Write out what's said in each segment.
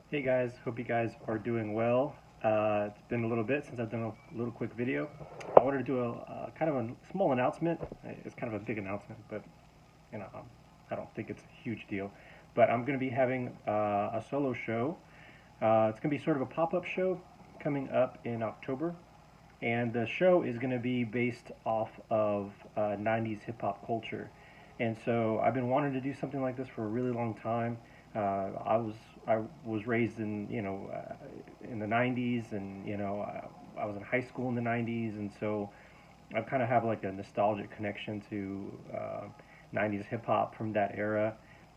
Hey guys, hope you guys are doing well. It's been a little bit since I've done a little quick video. I wanted to do a kind of a small announcement. It's kind of a big announcement, but you know, I don't think it's a huge deal. But I'm going to be having a solo show. It's going to be sort of a pop-up show coming up in October, and the show is going to be based off of 90s hip hop culture. And so I've been wanting to do something like this for a really long time. I was raised in in the 90s, and I was in high school in the 90s, and so I kind of have like a nostalgic connection to 90s hip hop from that era.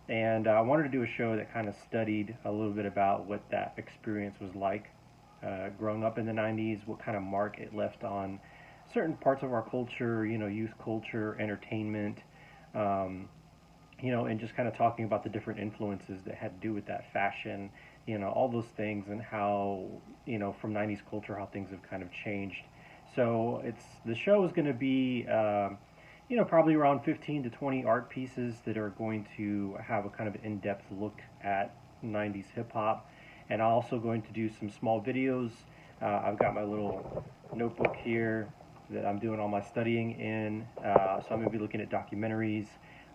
And I wanted to do a show that kind of studied a little bit about what that experience was like growing up in the 90s, what kind of mark it left on certain parts of our culture, youth culture, entertainment, um, and just kind of talking about the different influences that had to do with that fashion, all those things, and how, from 90s culture, how things have kind of changed. So the show is going to be, probably around 15 to 20 art pieces that are going to have a kind of in-depth look at 90s hip hop. And I'm also going to do some small videos. I've got my little notebook here that I'm doing all my studying in. So I'm going to be looking at documentaries.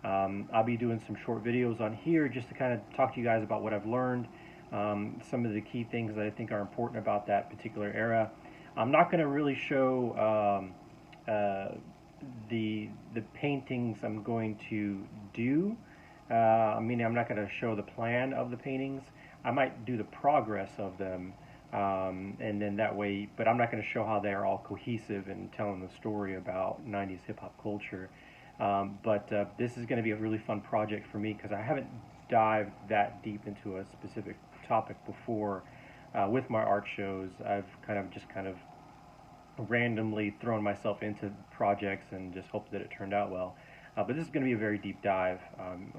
I'll be doing some short videos on here just to kind of talk to you guys about what I've learned, some of the key things that I think are important about that particular era. I'm not going to really show the paintings I'm going to do. I'm not going to show the plan of the paintings. I might do the progress of them, and then that way. But I'm not going to show how they are all cohesive and telling the story about 90s hip hop culture. But this is going to be a really fun project for me because I haven't dived that deep into a specific topic before with my art shows. I've kind of randomly thrown myself into projects and just hoped that it turned out well. But this is going to be a very deep dive.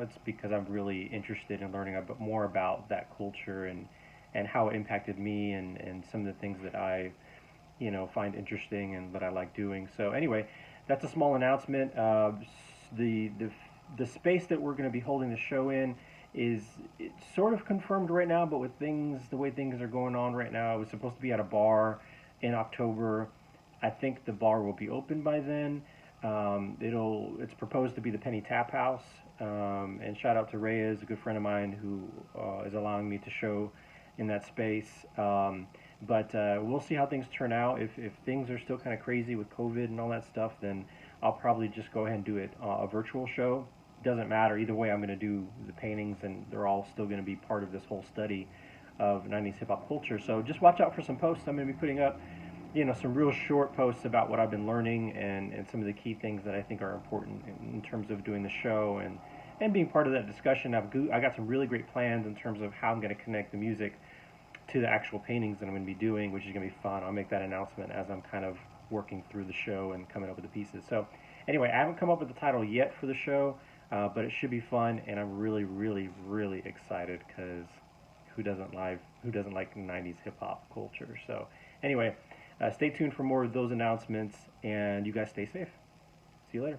It's because I'm really interested in learning a bit more about that culture and how it impacted me and some of the things that I find interesting and that I like doing. So anyway, that's a small announcement. The the the space that we're going to be holding the show in is it's sort of confirmed right now, but with things the way things are going on right now, it was supposed to be at a bar in October. I think the bar will be open by then. It's proposed to be the Penny Tap House. And shout out to Reyes, a good friend of mine who is allowing me to show in that space. But we'll see how things turn out. If things are still kind of crazy with COVID and all that stuff, then I'll probably just go ahead and do it a virtual show. Doesn't matter either way. I'm going to do the paintings, and they're all still going to be part of this whole study of 90s hip hop culture. So just watch out for some posts I'm going to be putting up. Some real short posts about what I've been learning and some of the key things that I think are important in terms of doing the show and being part of that discussion. I got some really great plans in terms of how I'm going to connect the music to the actual paintings that I'm going to be doing, which is going to be fun. I'll make that announcement as I'm kind of working through the show and coming up with the pieces. So anyway, I haven't come up with the title yet for the show, but it should be fun, and I'm really, really, really excited because who doesn't like 90s hip hop culture? So anyway, stay tuned for more of those announcements, and you guys stay safe. See you later.